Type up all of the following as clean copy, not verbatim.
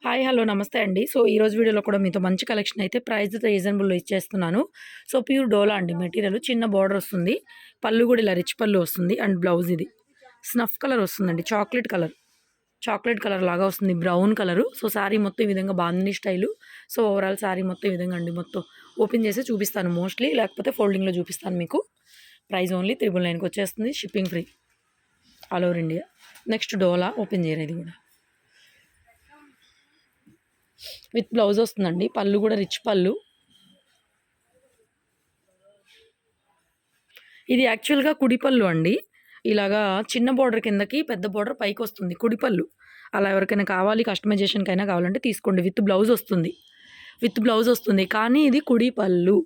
Hi hello నమస్తే అండి. So ఈరోజు వీడియోలో కూడా మీతో మంచి కలెక్షన్ అయితే ప్రైస్ రీజనబుల్లో ఇచ్చేస్తున్నాను. సో ప్యూర్ డోలా అండి మెటీరియల్, చిన్న బార్డర్ వస్తుంది, పళ్ళు కూడా ఇలా రిచ్ పళ్ళు వస్తుంది. అండ్ బ్లౌజ్ ఇది స్నఫ్ కలర్ వస్తుందండి, చాక్లెట్ కలర్ లాగా వస్తుంది, బ్రౌన్ కలరు. సో శారీ మొత్తం ఈ విధంగా bandhani style. So overall sari మొత్తం ఈ విధంగా అండి, మొత్తం ఓపెన్ చేసి చూపిస్తాను మోస్ట్లీ, లేకపోతే ఫోల్డింగ్లో చూపిస్తాను మీకు. ప్రైస్ ఓన్లీ 999కి వచ్చేస్తుంది, shipping free all over India. Next Dola open చేయరు, ఇది కూడా విత్ బ్లౌజ్ వస్తుందండి, పళ్ళు కూడా రిచ్ పళ్ళు. ఇది యాక్చువల్గా కుడి పళ్ళు అండి, ఇలాగా చిన్న బార్డర్ కిందకి పెద్ద బార్డర్ పైకి వస్తుంది కుడి పళ్ళు. అలా ఎవరికైనా కావాలి, కస్టమైజేషన్కైనా కావాలంటే తీసుకోండి. విత్ బ్లౌజ్ వస్తుంది కానీ ఇది కుడి పళ్ళు.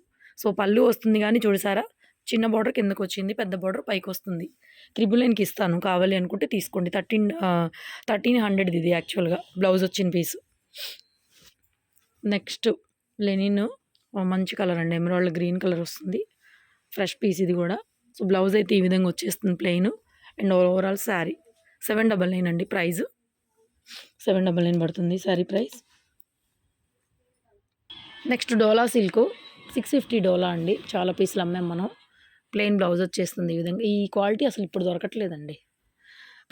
సో పళ్ళు వస్తుంది కానీ చూసారా, చిన్న బార్డర్ కిందకు వచ్చింది, పెద్ద బార్డర్ పైకి వస్తుంది. 999కి ఇస్తాను, కావాలి అనుకుంటే తీసుకోండి. 1300 ఇది యాక్చువల్గా బ్లౌజ్ వచ్చిన పీస్. నెక్స్ట్ లెనిన్ మంచి కలర్ అండి, ఎమరాల్డ్ గ్రీన్ కలర్ వస్తుంది, ఫ్రెష్ పీస్ ఇది కూడా. సో బ్లౌజ్ అయితే ఈ విధంగా వచ్చేస్తుంది ప్లెయిన్. అండ్ ఓవరాల్ శారీ 799 అండి ప్రైస్, 799 పడుతుంది శారీ ప్రైస్. నెక్స్ట్ డోలా సిల్క్ 650 డోలా అండి, చాలా పీసులు అమ్మాం మనం. ప్లెయిన్ బ్లౌజ్ వచ్చేస్తుంది ఈ విధంగా. ఈ క్వాలిటీ అసలు ఇప్పుడు దొరకట్లేదండి,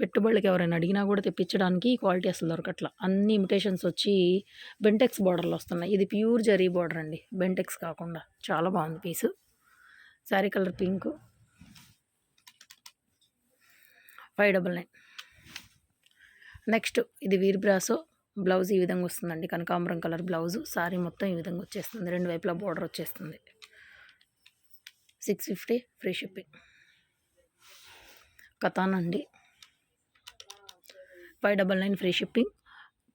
పెట్టుబడులకి ఎవరైనా అడిగినా కూడా తెప్పించడానికి క్వాలిటీ అసలు దొరకట్లా. అన్ని ఇమిటేషన్స్ వచ్చి బెంటెక్స్ బార్డర్లు వస్తున్నాయి. ఇది ప్యూర్ జరీ బార్డర్ అండి, బెంటెక్స్ కాకుండా. చాలా బాగుంది piece. Sari colour pink, 599. Next ఇది వీర్ బ్రాసో, బ్లౌజ్ ఈ విధంగా వస్తుందండి, కనకాంబరం కలర్ బ్లౌజు. శారీ మొత్తం ఈ విధంగా వచ్చేస్తుంది, రెండు వైపులా బార్డర్ వచ్చేస్తుంది. 650 ఫ్రీ షిప్పింగ్. కథాన్ అండి, 599 ఫ్రీ షిప్పింగ్.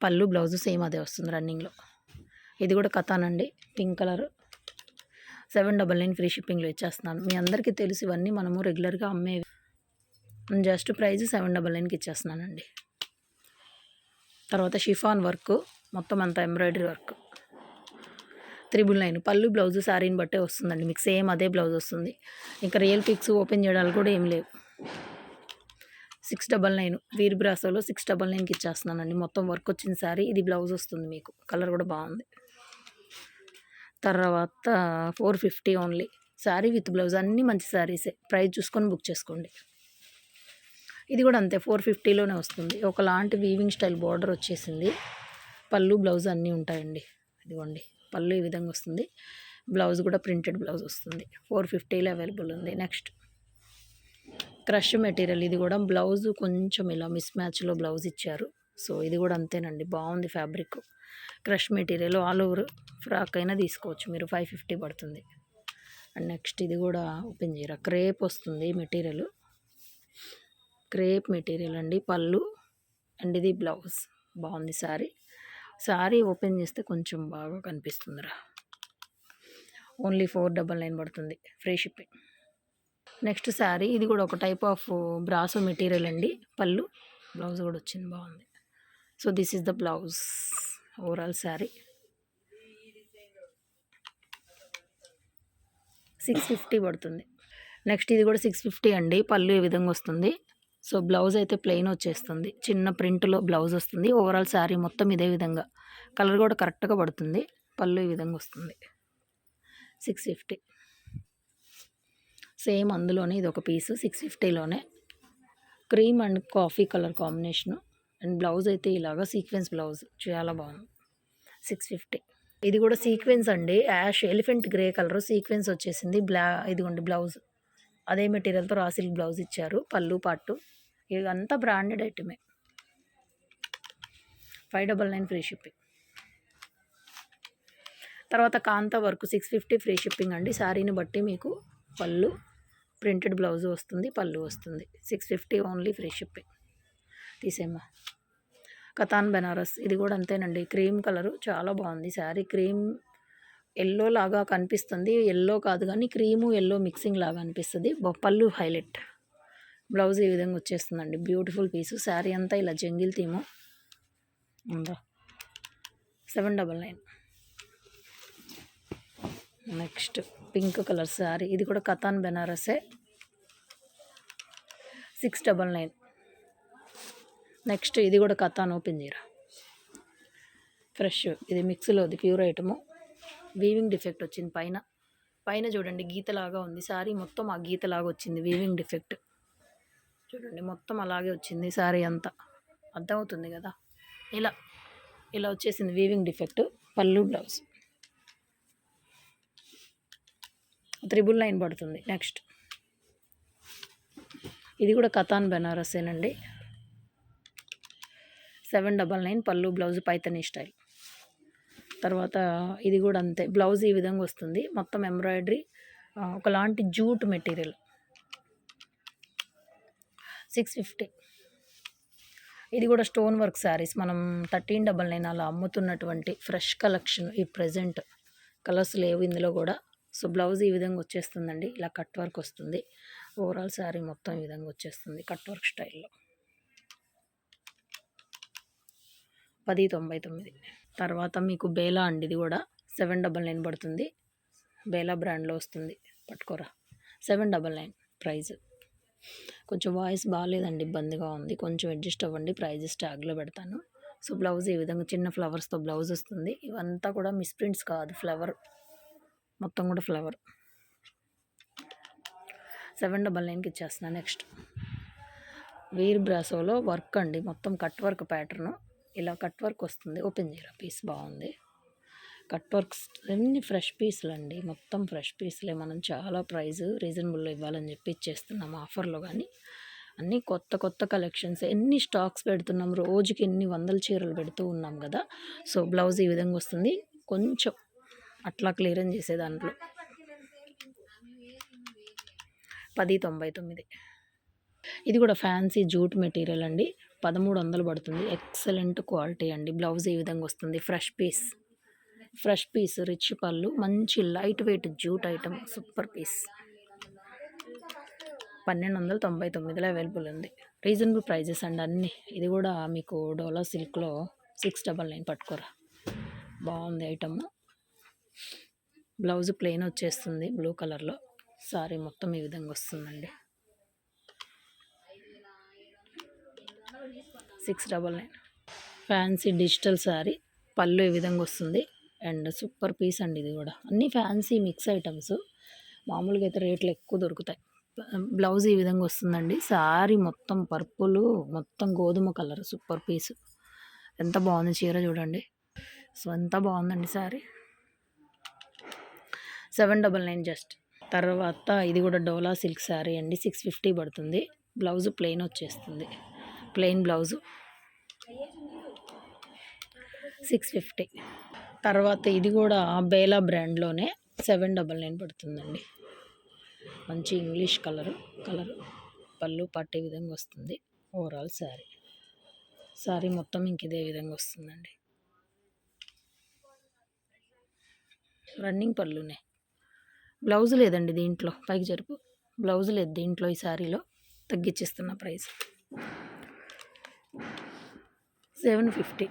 పళ్ళు బ్లౌజ్ సేమ్ అదే వస్తుంది రన్నింగ్లో. ఇది కూడా కథాన్ అండి, పింక్ కలర్. 799 ఫ్రీ షిప్పింగ్లో ఇచ్చేస్తున్నాను. మీ అందరికీ తెలుసు ఇవన్నీ మనము రెగ్యులర్గా అమ్మేవి. Just price 799కి ఇచ్చేస్తున్నానండి. తర్వాత షిఫాన్ వర్క్, మొత్తం అంతా ఎంబ్రాయిడరీ వర్క్, 399. పళ్ళు బ్లౌజ్ శారీని బట్టే వస్తుందండి, మీకు సేమ్ అదే బ్లౌజ్ వస్తుంది. ఇంకా రియల్ పిక్స్ ఓపెన్ చేయడానికి కూడా ఏం లేవు. 699 వీర్ బ్రాసోలో 699కి ఇచ్చేస్తున్నానండి. మొత్తం వర్క్ వచ్చిన శారీ, ఇది బ్లౌజ్ వస్తుంది మీకు. కలర్ కూడా బాగుంది. తర్వాత 450 ఓన్లీ, శారీ విత్ బ్లౌజ్. అన్నీ మంచి శారీసే, ప్రైస్ చూసుకొని బుక్ చేసుకోండి. ఇది కూడా అంతే 450లోనే వస్తుంది. ఒకలాంటి వీవింగ్ స్టైల్ బార్డర్ వచ్చేసింది, పళ్ళు బ్లౌజ్ అన్నీ ఉంటాయండి. ఇదిగోండి పళ్ళు ఈ విధంగా వస్తుంది, బ్లౌజ్ కూడా ప్రింటెడ్ బ్లౌజ్ వస్తుంది. 450లో అవైలబుల్ ఉంది. నెక్స్ట్ క్రష్ మెటీరియల్, ఇది కూడా బ్లౌజ్ కొంచెం ఇలా మిస్ మ్యాచ్లో బ్లౌజ్ ఇచ్చారు. సో ఇది కూడా అంతేనండి, బాగుంది fabric. Crush material, all over frock అయినా తీసుకోవచ్చు మీరు, 550 పడుతుంది. అండ్ నెక్స్ట్ ఇది కూడా ఓపెన్ చేయరా, క్రేప్ వస్తుంది మెటీరియల్, క్రేప్ మెటీరియల్ అండి, పళ్ళు. అండ్ ఇది బ్లౌజ్. బాగుంది శారీ ఓపెన్ చేస్తే కొంచెం బాగా కనిపిస్తుందిరా. ఓన్లీ 499 పడుతుంది, ఫ్రీ షిప్పింగ్. నెక్స్ట్ శారీ, ఇది కూడా ఒక టైప్ ఆఫ్ బ్రాసో మెటీరియల్ అండి, పళ్ళు బ్లౌజ్ కూడా వచ్చింది, బాగుంది. So this is the blouse. Overall sari 650 పడుతుంది. నెక్స్ట్ ఇది కూడా 650 అండి, పళ్ళు ఈ విధంగా వస్తుంది. సో బ్లౌజ్ అయితే ప్లెయిన్ వచ్చేస్తుంది, చిన్న ప్రింట్లో బ్లౌజ్ వస్తుంది. ఓవరాల్ శారీ మొత్తం ఇదే విధంగా, కలర్ కూడా కరెక్ట్గా పడుతుంది. పళ్ళు ఈ విధంగా వస్తుంది, 650. సేమ్ అందులోనే ఇది ఒక పీసు, 650లోనే. Cream and coffee colour combination. And blouse అయితే ఇలాగా సీక్వెన్స్ బ్లౌజ్, చాలా బాగుంది, 650. ఇది కూడా సీక్వెన్స్ అండి, ash elephant grey colour sequins వచ్చేసింది. ఇదిగోండి బ్లౌజ్ అదే మెటీరియల్తో రా సిల్క్ బ్లౌజ్ ఇచ్చారు. పళ్ళు పాటు ఇదంతా బ్రాండెడ్ ఐటమే. 599 free shipping. తర్వాత కాంతా వర్క్ 650 ఫ్రీ షిప్పింగ్ అండి. శారీని బట్టి మీకు పళ్ళు, ప్రింటెడ్ బ్లౌజ్ వస్తుంది, పళ్ళు వస్తుంది. 650 only, free shipping. తీసేమ్మా. Katan Banaras, ఇది కూడా అంతేనండి, క్రీమ్ కలరు, చాలా బాగుంది శారీ. క్రీమ్ ఎల్లో లాగా కనిపిస్తుంది, ఎల్లో కాదు కానీ క్రీము ఎల్లో మిక్సింగ్ లాగా అనిపిస్తుంది. పళ్ళు హైలైట్, బ్లౌజ్ ఈ విధంగా వచ్చేస్తుందండి, బ్యూటిఫుల్ పీసు. శారీ అంతా ఇలా జంగిల్ థీము ఉందా. 799. నెక్స్ట్ పింక్ కలర్ శారీ, ఇది కూడా కథాన్ బెనారసే, 699. నెక్స్ట్ ఇది కూడా కథాన్, ఓపెన్ చేయరా. ఫ్రెష్, ఇది మిక్స్లోది ప్యూర్ ఐటము. వీవింగ్ డిఫెక్ట్ వచ్చింది పైన. పైన చూడండి గీతలాగా ఉంది. శారీ మొత్తం ఆ గీతలాగా వచ్చింది వీవింగ్ డిఫెక్ట్. చూడండి మొత్తం అలాగే వచ్చింది శారీ అంతా. అర్థమవుతుంది కదా. ఇలా ఇలా వచ్చేసింది వీవింగ్ డిఫెక్ట్. పళ్ళు బ్లౌజ్ 999 పడుతుంది. నెక్స్ట్ ఇది కూడా కతాన్ బెనారసేనండి. 799 పళ్ళు బ్లౌజ్ పైతనీ స్టైల్. తర్వాత ఇది కూడా అంతే, బ్లౌజ్ ఈ విధంగా వస్తుంది. మొత్తం ఎంబ్రాయిడరీ, ఒకలాంటి జూట్ మెటీరియల్. 650. ఇది కూడా స్టోన్ వర్క్ శారీస్. మనం 1399 అలా అమ్ముతున్నటువంటి ఫ్రెష్ కలెక్షన్. ఈ ప్రజెంట్ కలర్స్ లేవు ఇందులో కూడా. సో బ్లౌజ్ ఈ విధంగా వచ్చేస్తుందండి. ఇలా కట్ వర్క్ వస్తుంది. ఓవరాల్ శారీ మొత్తం ఈ విధంగా వచ్చేస్తుంది కట్ వర్క్ స్టైల్లో. 1099. తర్వాత మీకు బేలా అండి. ఇది కూడా 799 పడుతుంది. బేలా బ్రాండ్లో వస్తుంది. పట్టుకోరా. 799 ప్రైజ్. కొంచెం వాయిస్ బాగాలేదండి, ఇబ్బందిగా ఉంది, కొంచెం అడ్జస్ట్ అవ్వండి. ప్రైజెస్ ట్యాగ్లో పెడతాను. సో బ్లౌజ్ ఈ విధంగా చిన్న ఫ్లవర్స్తో బ్లౌజ్ వస్తుంది. ఇవంతా కూడా మిస్ప్రింట్స్ కాదు, ఫ్లవర్ మొత్తం కూడా ఫ్లవర్. 799కి ఇచ్చేస్తున్నాను. నెక్స్ట్ వీర్ బ్రాసోలో వర్క్ అండి. మొత్తం కట్ వర్క్ ప్యాటర్ను. ఇలా కట్ వర్క్ వస్తుంది. ఓపెన్ చేయరా. పీస్ బాగుంది. కట్ వర్క్స్ అన్ని ఫ్రెష్ పీసులు అండి. మొత్తం ఫ్రెష్ పీసులే. మనం చాలా ప్రైస్ రీజనబుల్లో ఇవ్వాలని చెప్పి ఇచ్చేస్తున్నాం ఆఫర్లో. కానీ అన్నీ కొత్త కొత్త కలెక్షన్స్. ఎన్ని స్టాక్స్ పెడుతున్నాం, రోజుకి ఎన్ని వందల చీరలు పెడుతూ ఉన్నాం కదా. సో బ్లౌజ్ ఈ విధంగా వస్తుంది. కొంచెం అట్లా క్లియరెన్స్ చేసే దాంట్లో 1099. ఇది కూడా ఫ్యాన్సీ జూట్ మెటీరియల్ అండి. 1300 పడుతుంది. ఎక్సలెంట్ క్వాలిటీ అండి. బ్లౌజ్ ఈ విధంగా వస్తుంది. ఫ్రెష్ పీస్ రిచ్ పళ్ళు, మంచి light weight jute item, super piece. 1299లో అవైలబుల్ ఉంది. రీజనబుల్ ప్రైజెస్ అండి అన్నీ. ఇది కూడా మీకు డోలా సిల్క్లో 699 పట్టుకోరా. బాగుంది ఐటమ్. బ్లౌజ్ ప్లెయిన్ వచ్చేస్తుంది బ్లూ కలర్లో. సారీ మొత్తం ఈ విధంగా వస్తుందండి. 699. Fancy digital sari. పళ్ళు ఈ విధంగా వస్తుంది. అండ్ సూపర్ పీస్ అండి. ఇది కూడా అన్నీ ఫ్యాన్సీ మిక్స్ ఐటమ్స్. మామూలుగా అయితే రేట్లు ఎక్కువ దొరుకుతాయి. బ్లౌజ్ ఈ విధంగా వస్తుందండి. శారీ మొత్తం పర్పుల్, మొత్తం గోధుమ కలర్, సూపర్ పీస్. ఎంత బాగుంది చీర చూడండి. సో ఎంత బాగుందండి శారీ. 799 జస్ట్. తర్వాత ఇది కూడా డోలా సిల్క్ శారీ అండి. 650 పడుతుంది. బ్లౌజ్ ప్లెయిన్ వచ్చేస్తుంది. Plain blouse 650. తర్వాత ఇది కూడా బేలా బ్రాండ్లోనే 799 పడుతుందండి. మంచి ఇంగ్లీష్ కలరు. పళ్ళు పట్టే విధంగా వస్తుంది. ఓవరాల్ శారీ మొత్తం ఇంక ఇదే విధంగా వస్తుందండి. రన్నింగ్ పళ్ళునే. బ్లౌజ్ లేదండి దీంట్లో. పైకి జరుపు. బ్లౌజ్ లేదు దీంట్లో. ఈ శారీలో తగ్గించేస్తున్న ప్రైస్ 750.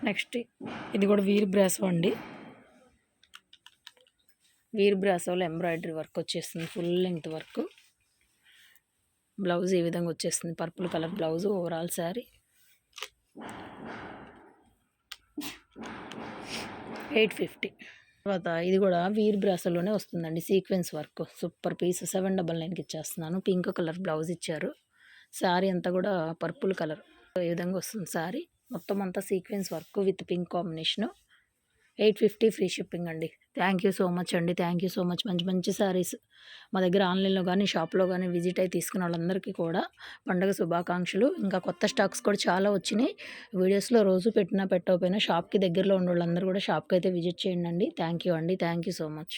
నెక్స్ట్ ఇది కూడా వీర్ బ్రాసో అండి. వీర్ బ్రాసోలో ఎంబ్రాయిడరీ వర్క్ వచ్చేస్తుంది. Full length work. బ్లౌజ్ ఈ విధంగా వచ్చేస్తుంది. Purple colour blouse. Overall sari 850. తర్వాత ఇది కూడా వీర్ బ్రాసోలోనే వస్తుందండి. Sequence work, super piece. 799కి ఇచ్చేస్తున్నాను. పింక్ కలర్ బ్లౌజ్ ఇచ్చారు. శారీ అంతా కూడా పర్పుల్ కలర్ ఈ విధంగా వస్తుంది. శారీ మొత్తం అంతా sequence work with pink combination. 850 free shipping అండి. థ్యాంక్ యూ సో మచ్ అండి. Thank you so much. మంచి మంచి శారీస్ మా దగ్గర ఆన్లైన్లో కానీ షాప్లో కానీ విజిట్ అయి తీసుకున్న వాళ్ళందరికీ కూడా పండుగ శుభాకాంక్షలు. ఇంకా కొత్త స్టాక్స్ కూడా చాలా వచ్చినాయి. వీడియోస్లో రోజు పెట్టకపోయినా షాప్కి దగ్గరలో ఉన్న వాళ్ళందరూ కూడా షాప్కి అయితే విజిట్ చేయండి అండి. థ్యాంక్ యూ అండి. Thank you so much.